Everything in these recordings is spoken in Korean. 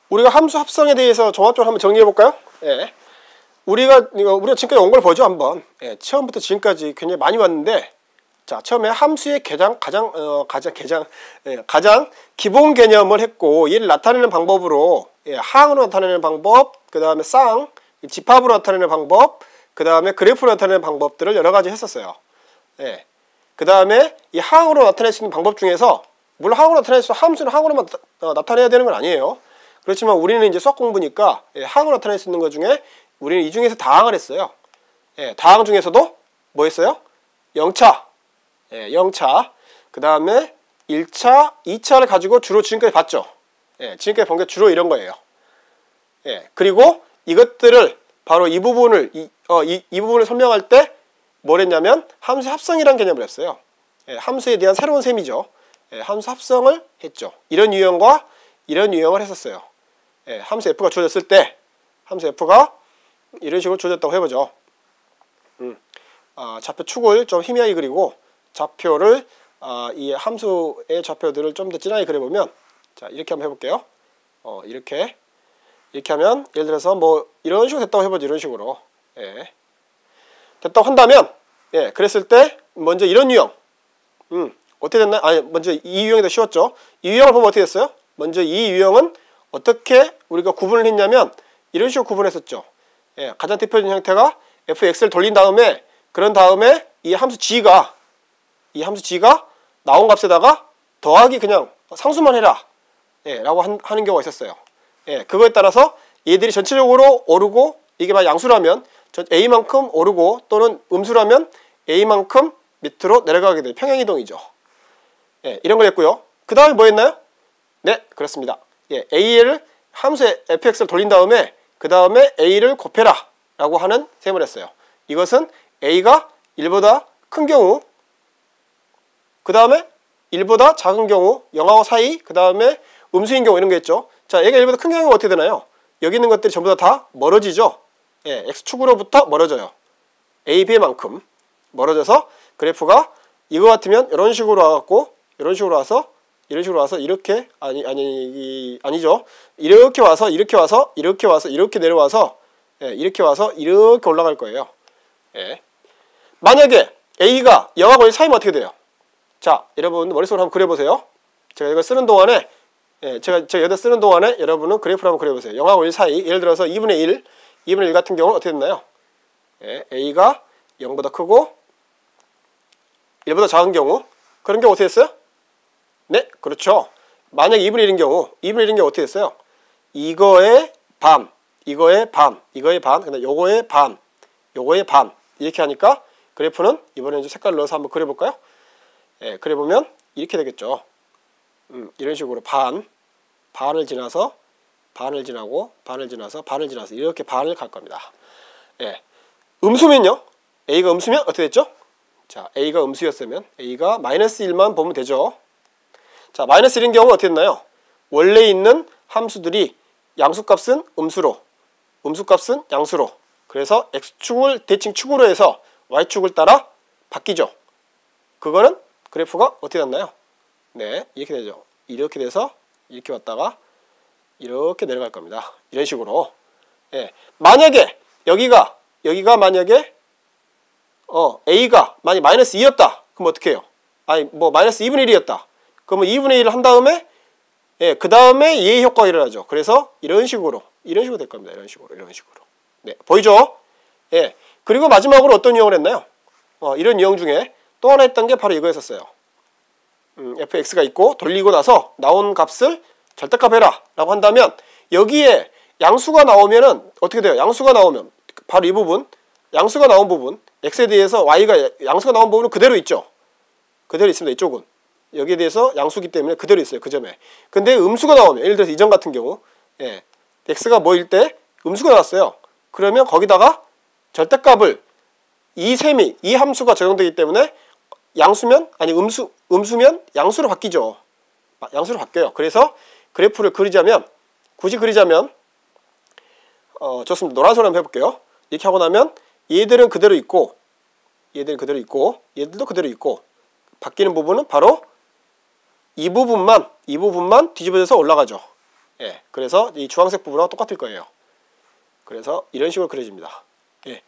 우리가 함수 합성에 대해서 종합적으로 한번 정리해 볼까요? 예. 우리가 지금까지 온 걸 보죠, 한번. 예, 처음부터 지금까지 굉장히 많이 왔는데, 자, 처음에 함수의 가장 기본 개념을 했고, 얘를 나타내는 방법으로, 예, 항으로 나타내는 방법, 그 다음에 집합으로 나타내는 방법, 그 다음에 그래프로 나타내는 방법들을 여러 가지 했었어요. 예. 그 다음에 이 항으로 나타낼 수 있는 방법 중에서, 물론 항으로 나타낼 수, 함수는 항으로만 나타내야 되는 건 아니에요. 그렇지만 우리는 이제 수학 공부니까, 예, 항으로 나타낼 수 있는 것 중에 우리는 이 중에서 다항을 했어요. 예, 다항 중에서도 뭐 했어요? 0차. 예, 0차. 그 다음에 1차, 2차를 가지고 주로 지금까지 봤죠. 예, 지금까지 본 게 주로 이런 거예요. 예, 그리고 이것들을 바로 이 부분을 설명할 때 뭘 했냐면 함수 합성이라는 개념을 했어요. 예, 함수에 대한 새로운 셈이죠. 예, 함수 합성을 했죠. 이런 유형과 이런 유형을 했었어요. 예, 함수 f가 주어졌을 때 함수 f가 이런 식으로 주어졌다고 해보죠. 좌표 축을 좀 희미하게 그리고 좌표를 이 함수의 좌표들을 좀 더 진하게 그려보면, 자, 이렇게 한번 해볼게요. 이렇게 하면 예를 들어서 뭐 이런 식으로 됐다고 해보죠. 이런 식으로. 예. 됐다고 한다면, 예, 그랬을 때 먼저 이런 유형, 어떻게 됐나요? 먼저 이 유형이 더 쉬웠죠. 이 유형을 보면 어떻게 됐어요? 먼저 이 유형은 어떻게 우리가 구분을 했냐면 이런 식으로 구분했었죠. 예, 가장 대표적인 형태가 fx를 돌린 다음에, 그런 다음에 이 함수 g가 나온 값에다가 더하기 그냥 상수만 해라, 예, 라고 하는 경우가 있었어요. 예, 그거에 따라서 얘들이 전체적으로 오르고, 이게 만약 양수라면 a만큼 오르고, 또는 음수라면 a만큼 밑으로 내려가게 돼요. 평행이동이죠. 예, 이런 걸 했고요. 그 다음에 뭐 했나요? 네, 그렇습니다. 예, a를 함수에 fx를 돌린 다음에 그 다음에 a를 곱해라 라고 하는 셈을 했어요. 이것은 a가 1보다 큰 경우, 그 다음에 1보다 작은 경우, 0하고 사이, 그 다음에 음수인 경우, 이런 게 있죠. 자, 얘가 1보다 큰 경우가 어떻게 되나요? 여기 있는 것들이 전부 다 멀어지죠. 예, x축으로부터 멀어져요. a, b만큼 멀어져서 그래프가 이거 같으면 이런 식으로 와갖고 이런 식으로 와서 이런 식으로 와서 이렇게 아니죠. 이렇게 와서 이렇게 와서 이렇게 와서 이렇게 내려와서, 예, 이렇게 와서 이렇게 올라갈 거예요. 예. 만약에 a가 0하고 1 사이면 어떻게 돼요? 자, 여러분 머릿속으로 한번 그려보세요. 제가 이거 쓰는 동안에, 예, 제가 여기다 쓰는 동안에 여러분은 그래프를 한번 그려보세요. 0하고 1 사이, 예를 들어서 2분의 1 같은 경우는 어떻게 됐나요? 예, a가 0보다 크고 1보다 작은 경우, 그런 경우 어떻게 됐어요? 네, 그렇죠. 만약 2분의 1인 경우, 2분의 1인 경우 어떻게 됐어요? 이거의 반, 이거의 반, 이거의 반, 근데 요거의 반, 요거의 반, 이렇게 하니까 그래프는 이번에 이제 색깔을 넣어서 한번 그려볼까요? 예, 그려보면 이렇게 되겠죠. 이런 식으로 반을 지나서, 반을 지나고, 반을 지나서, 반을 지나서, 이렇게 반을 갈 겁니다. 예. 음수면요? a가 음수면 어떻게 됐죠? 자, a가 음수였으면 a가 마이너스 1만 보면 되죠. 자, 마이너스 1인 경우 어떻게 됐나요? 원래 있는 함수들이 양수값은 음수로, 음수값은 양수로, 그래서 x축을 대칭 축으로 해서 y축을 따라 바뀌죠. 그거는 그래프가 어떻게 났나요? 네, 이렇게 되죠. 이렇게 돼서 이렇게 왔다가 이렇게 내려갈 겁니다. 이런 식으로. 예. 만약에 여기가 만약에 a가 만약 마이너스 2였다. 그럼 어떻게 해요? 뭐 마이너스 2분의 1이었다. 그러면 2분의 1을 한 다음에, 예, 그 다음에 얘의 효과가 일어나죠. 그래서 이런 식으로 될 겁니다. 이런 식으로. 네, 보이죠? 예. 그리고 마지막으로 어떤 유형을 했나요? 이런 유형 중에 또 하나 했던 게 바로 이거였었어요. fx가 있고 돌리고 나서 나온 값을 절대값 해라 라고 한다면, 여기에 양수가 나오면은 어떻게 돼요? 양수가 나오면 바로 이 부분, 양수가 나온 부분, x에 대해서 y가 양수가 나온 부분은 그대로 있죠. 그대로 있습니다. 이쪽은 여기에 대해서 양수기 때문에 그대로 있어요. 그 점에. 근데 음수가 나오면, 예를 들어서 이점 같은 경우, 예, x가 뭐일 때 음수가 나왔어요. 그러면 거기다가 절대값을 이 함수가 적용되기 때문에 양수면, 아니 음수면 양수로 바뀌죠. 양수로 바뀌어요. 그래서 그래프를 굳이 그리자면 좋습니다. 노란색으로 한번 해볼게요. 이렇게 하고 나면 얘들은 그대로 있고, 얘들도 그대로 있고, 바뀌는 부분은 바로 이 부분만 뒤집어져서 올라가죠. 예, 그래서 이 주황색 부분하고 똑같을 거예요. 그래서 이런 식으로 그려집니다. 예.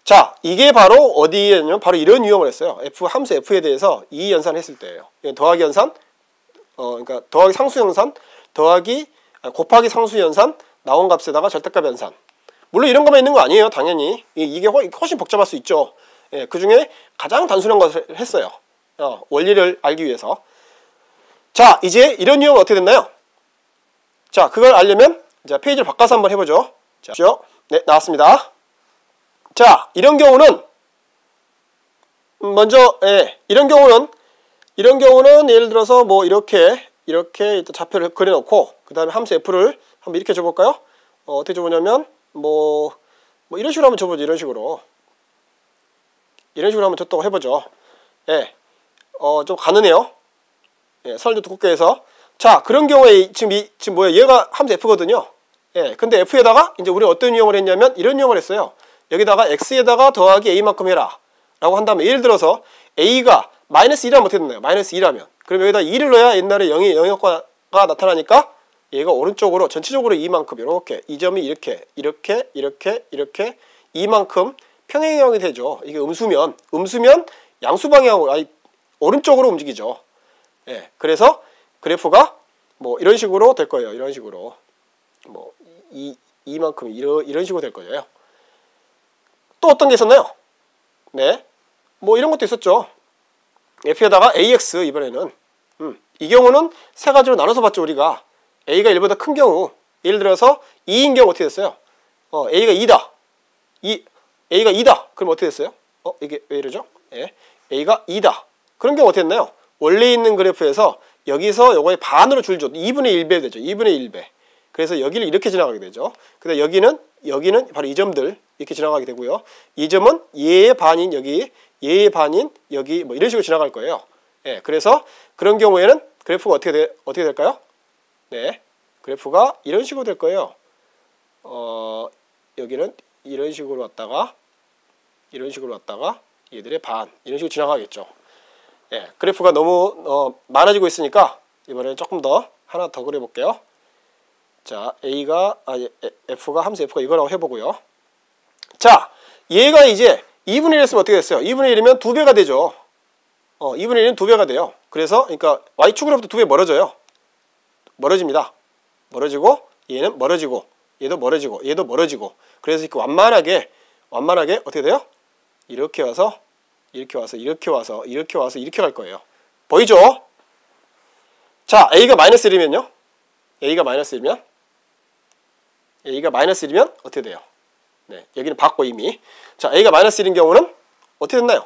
자, 이게 바로 어디에냐면 바로 이런 유형을 했어요. 함수 f에 대해서 이 연산을 했을 때예요. 더하기 연산, 그러니까 더하기 상수 연산, 곱하기 상수 연산, 나온 값에다가 절대값 연산. 물론 이런 것만 있는 거 아니에요. 당연히 이게 훨씬 복잡할 수 있죠. 예, 그 중에 가장 단순한 것을 했어요. 원리를 알기 위해서. 자, 이제 이런 유형은 어떻게 됐나요? 자, 그걸 알려면 이제 페이지를 바꿔서 한번 해보죠. 자, 네, 나왔습니다. 자, 이런 경우는 먼저 이런 경우는 예를 들어서 뭐 이렇게 일단 좌표를 그려놓고 그 다음에 함수 f를 한번 이렇게 줘볼까요? 어떻게 줘보냐면 뭐 이런 식으로 한번 줘보죠. 이런 식으로 한번 줬다고 해보죠. 예, 좀 가느네요. 예, 설도 두껍게 해서. 자, 그런 경우에 지금 뭐야? 얘가 함수 f거든요. 예, 근데 f에다가 이제 우리가 어떤 유형을 했냐면 이런 유형을 했어요. 여기다가 x에다가 더하기 a만큼 해라 라고 한다면, 예를 들어서 a가 마이너스 2라면 어떻게 되나요? 마이너스 2라면 그럼 여기다 2를 넣어야 옛날에 0의 영역과가 나타나니까 얘가 오른쪽으로 전체적으로 2만큼 이렇게, 이 점이 이렇게 이만큼 평행형이 되죠. 이게 음수면 양수 방향으로, 오른쪽으로 움직이죠. 예, 그래서 그래프가 뭐 이런 식으로 될 거예요. 이런 식으로 뭐 이만큼 이런 식으로 될 거예요. 또 어떤 게 있었나요? 네, 뭐 이런 것도 있었죠. f에다가 ax, 이번에는 이 경우는 세 가지로 나눠서 봤죠. 우리가 a가 1보다 큰 경우, 예를 들어서 2인 경우 어떻게 됐어요? a가 2다. a가 2다. 그럼 어떻게 됐어요? 이게 왜 이러죠? 예, a가 2다. 그런 경우 어떻게 됐나요? 원래 있는 그래프에서 여기서 요거의 반으로 줄죠. 2분의 1배 되죠. 2분의 1배. 그래서 여기를 이렇게 지나가게 되죠. 근데 여기는 바로 이 점들 이렇게 지나가게 되고요. 이 점은 얘의 반인 여기, 얘의 반인 여기, 뭐 이런 식으로 지나갈 거예요. 예, 그래서 그런 경우에는 그래프가 어떻게 될까요? 네, 그래프가 이런 식으로 될 거예요. 여기는 이런 식으로 왔다가 얘들의 반, 이런 식으로 지나가겠죠. 예, 그래프가 너무 많아지고 있으니까 이번에 조금 더 하나 더 그려볼게요. 자, f가 함수 f가 이거라고 해보고요. 자, 얘가 이제 2분의 1 했으면 어떻게 됐어요? 2분의 1이면 2배가 되죠. 2분의 1은 2배가 돼요. 그래서 그러니까 y축으로부터 2배 멀어집니다. 멀어지고 얘는 멀어지고 얘도 멀어지고 그래서 이렇게 완만하게 어떻게 돼요? 이렇게 와서 이렇게 갈 거예요. 보이죠? 자, a가 마이너스 1이면요. a가 마이너스 1이면 어떻게 돼요? 네, 여기는 봤고 이미. 자, a가 마이너스 1인 경우는 어떻게 됐나요?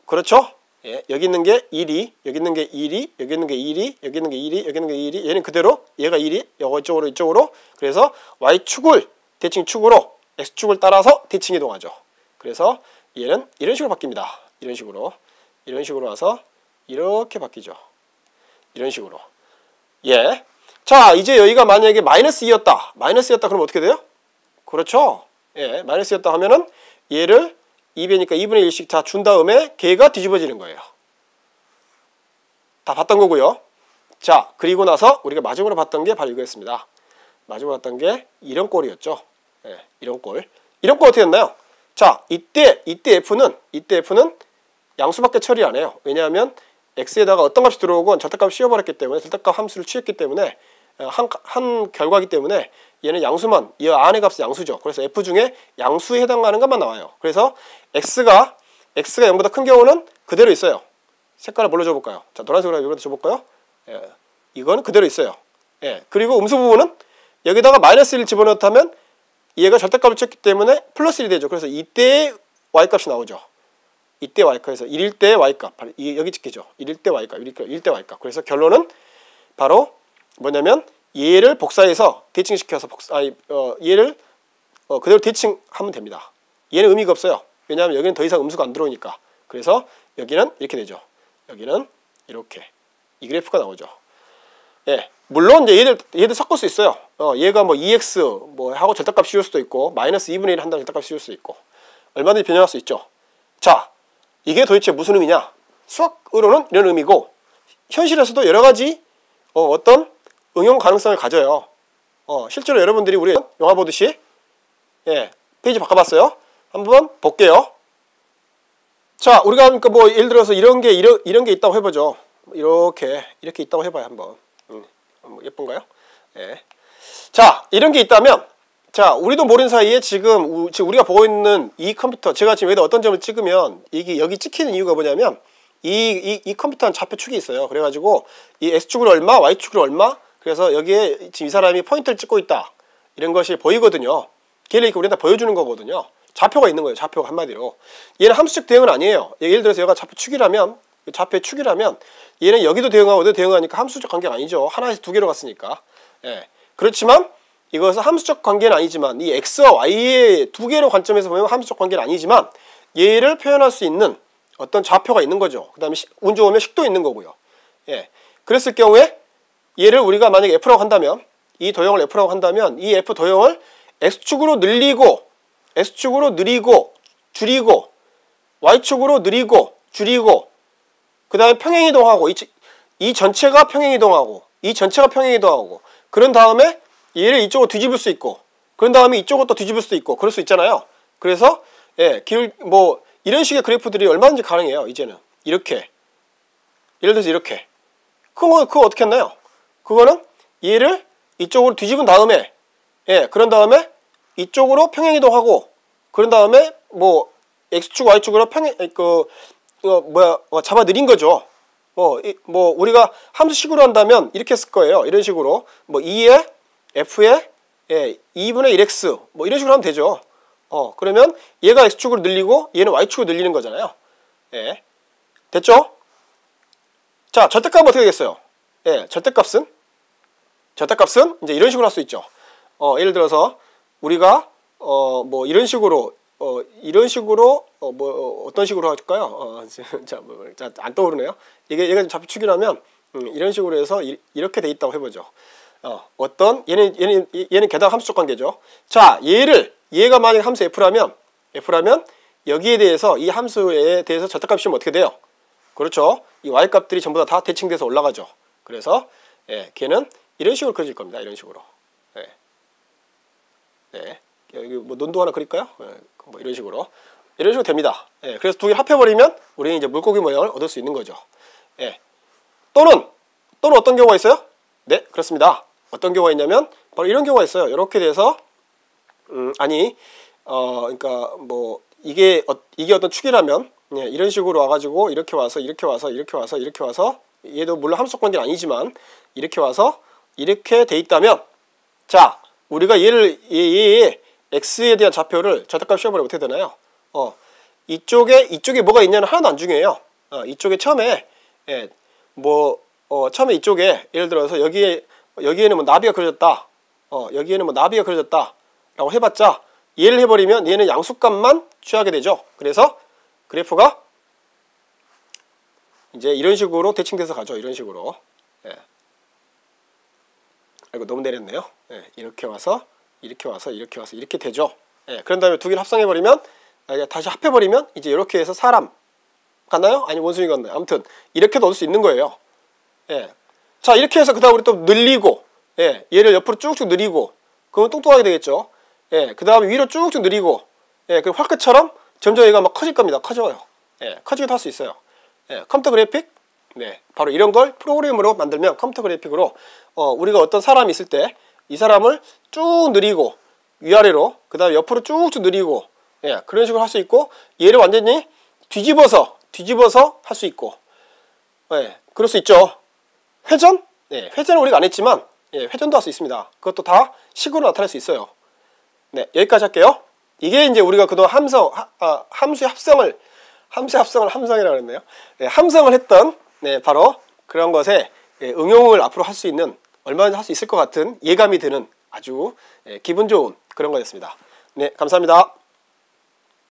그렇죠? 예, 여기 있는 게 1이, 여기 있는 게 1이, 여기 있는 게 1이, 여기 있는 게 1이, 여기 있는 게 1이, 얘는 그대로, 얘가 1이, 요거 이쪽으로. 그래서 y축을 대칭축으로 x축을 따라서 대칭 이동하죠. 그래서 얘는 이런 식으로 바뀝니다. 이런 식으로 와서 이렇게 바뀌죠. 이런 식으로. 예. 자, 이제 여기가 만약에 마이너스 2였다. 그럼 어떻게 돼요? 그렇죠. 예, 마이너스였다 하면은 얘를 2배니까 2분의 1씩 다 준 다음에 걔가 뒤집어지는 거예요. 다 봤던 거고요. 자, 그리고 나서 우리가 마지막으로 봤던 게 바로 이거였습니다. 마지막으로 봤던 게 이런 꼴이었죠. 예, 이런 꼴 어떻게 됐나요? 자, 이때 f는 양수밖에 처리 안 해요. 왜냐하면 x에다가 어떤 값이 들어오고 절대값을 씌워버렸기 때문에, 절대값 함수를 취했기 때문에, 한 결과이기 때문에 얘는 양수만, 이 안의 값은 양수죠. 그래서 f 중에 양수에 해당하는 것만 나와요. 그래서 x가 0보다 큰 경우는 그대로 있어요. 색깔을 뭘로 줘볼까요? 자, 노란색으로 이거로 줘볼까요? 예, 이건 그대로 있어요. 예, 그리고 음수 부분은 여기다가 마이너스 1을 집어넣다면 얘가 절대값을 쳤기 때문에 플러스 1이 되죠. 그래서 이때의 y값이 나오죠. 이때 y값에서 1일 때 y값, 여기 찍히죠. 1일 때 y값, 1일 때 y값. 그래서 결론은 바로 뭐냐면 얘를 복사해서 대칭시켜서 얘를 그대로 대칭하면 됩니다. 얘는 의미가 없어요. 왜냐하면 여기는 더 이상 음수가 안 들어오니까. 그래서 여기는 이렇게 되죠. 여기는 이렇게 이 그래프가 나오죠. 예, 물론 이제 얘들 섞을 수 있어요. 얘가 뭐 2x 뭐 하고 절대값 씌울 수도 있고, 마이너스 2분의 1 한다는 절대값 씌울 수 있고, 얼마든지 변형할 수 있죠. 자, 이게 도대체 무슨 의미냐? 수학으로는 이런 의미고, 현실에서도 여러 가지 어떤 응용 가능성을 가져요. 실제로 여러분들이 우리 영화 보듯이 페이지 바꿔봤어요. 한번 볼게요. 자, 우리가 그러니까 뭐 예를 들어서 이런 게 있다고 해보죠. 이렇게 있다고 해봐요. 한번. 예쁜가요? 자, 이런 게 있다면, 자, 우리도 모르는 사이에 지금 우리가 보고 있는 이 컴퓨터, 제가 지금 여기다 어떤 점을 찍으면 이게 여기 찍히는 이유가 뭐냐면 이 컴퓨터는 좌표축이 있어요. 그래가지고 이 X축으로 얼마, Y축으로 얼마, 그래서 여기에 지금 이 사람이 포인트를 찍고 있다, 이런 것이 보이거든요. 걔를 이렇게 우리한테 보여주는 거거든요. 좌표가 있는 거예요. 좌표가 한마디로. 얘는 함수적 대응은 아니에요. 예를 들어서 얘가 좌표축이라면 얘는 여기도 대응하고 어디도 대응하니까 함수적 관계가 아니죠. 하나에서 두 개로 갔으니까. 그렇지만 이것은 함수적 관계는 아니지만 이 X와 Y의 두 개로 관점에서 보면 함수적 관계는 아니지만 얘를 표현할 수 있는 어떤 좌표가 있는 거죠. 그 다음에 운 좋으면 식도 있는 거고요. 그랬을 경우에 얘를 우리가 만약에 F라고 한다면, 이 도형을 F라고 한다면 이 F 도형을 X축으로 늘리고 줄이고 Y축으로 늘리고 줄이고 그 다음에 평행이동하고 이 전체가 평행이동하고 이 전체가 평행이동하고 그런 다음에 얘를 이쪽으로 뒤집을 수 있고 그런 다음에 이쪽으로 또 뒤집을 수도 있고 그럴 수 있잖아요. 그래서 뭐 이런 식의 그래프들이 얼마든지 가능해요. 이제는 이렇게 예를 들어서 이렇게 그거 어떻게 했나요? 그거는 얘를 이쪽으로 뒤집은 다음에 그런 다음에 이쪽으로 평행이동하고 그런 다음에 뭐 X축 Y축으로 잡아 느린 거죠. 뭐 우리가 함수식으로 한다면 이렇게 쓸 거예요. 이런 식으로 뭐 2에 F에 2분의 1X 뭐 이런 식으로 하면 되죠. 그러면 얘가 X축으로 늘리고 얘는 Y축으로 늘리는 거잖아요. 됐죠? 자, 절대값은 어떻게 되겠어요? 절대값은 이제 이런 식으로 할 수 있죠. 예를 들어서 우리가 뭐 이런 식으로 뭐 어떤 식으로 할까요? 자, 안 떠오르네요. 얘가 좌표축이라면 이런 식으로 해서 이렇게 돼 있다고 해보죠. 얘는 게다가 함수적 관계죠. 자, 얘가 만약 함수 F라면 여기에 대해서 이 함수에 대해서 절대값이 면 어떻게 돼요? 그렇죠. 이 Y값들이 전부 다 대칭돼서 올라가죠. 그래서 걔는 이런 식으로 그려질 겁니다. 이런 식으로. 여기 뭐 논도 하나 그릴까요? 뭐 이런 식으로 됩니다. 그래서 두 개를 합해버리면 우리는 이제 물고기 모양을 얻을 수 있는 거죠. 또는 어떤 경우가 있어요? 네, 그렇습니다. 어떤 경우가 있냐면 바로 이런 경우가 있어요. 이렇게 돼서 그러니까 뭐 이게 어떤 축이라면 이런 식으로 와가지고 이렇게 와서 얘도 물론 함수적 관계는 아니지만 이렇게 와서 이렇게 돼 있다면, 자, 우리가 얘의 x에 대한 좌표를 절대값 씌워버리면 어떻게 되나요? 이쪽에 뭐가 있냐는 하나도 안 중요해요. 이쪽에 처음에 처음에 이쪽에 예를 들어서 여기에는 뭐 나비가 그려졌다. 여기에는 뭐 나비가 그려졌다라고 해봤자 얘를 해버리면 얘는 양수값만 취하게 되죠. 그래서 그래프가 이제 이런 식으로 대칭돼서 가죠. 이런 식으로. 아이고, 너무 내렸네요. 이렇게 와서 이렇게 되죠. 그런 다음에 두 개를 합성해버리면, 다시 합해버리면 이제 이렇게 해서 사람 같나요? 아니면 원숭이 같나요? 아무튼 이렇게도 얻을 수 있는 거예요. 자, 이렇게 해서 그 다음 우리 또 늘리고, 얘를 옆으로 쭉쭉 늘리고, 그러면 뚱뚱하게 되겠죠. 그 다음에 위로 쭉쭉 늘리고, 그 활끝처럼 점점 얘가 막 커질 겁니다. 커져요. 커지기도 할 수 있어요. 컴퓨터 그래픽, 바로 이런 걸 프로그램으로 만들면 컴퓨터 그래픽으로 우리가 어떤 사람이 있을 때 이 사람을 쭉 늘리고 위아래로 그 다음에 옆으로 쭉쭉 늘리고 그런 식으로 할 수 있고, 얘를 완전히 뒤집어서 할 수 있고, 그럴 수 있죠. 회전? 회전은 우리가 안 했지만 회전도 할 수 있습니다. 그것도 다 식으로 나타낼 수 있어요. 여기까지 할게요. 이게 이제 우리가 그동안 함수의 합성을 함성이라고 했네요. 함성을 했던 바로 그런 것에 응용을 앞으로 할 수 있는, 얼마나 할 수 있을 것 같은 예감이 드는 아주 기분 좋은 그런 거였습니다. 감사합니다.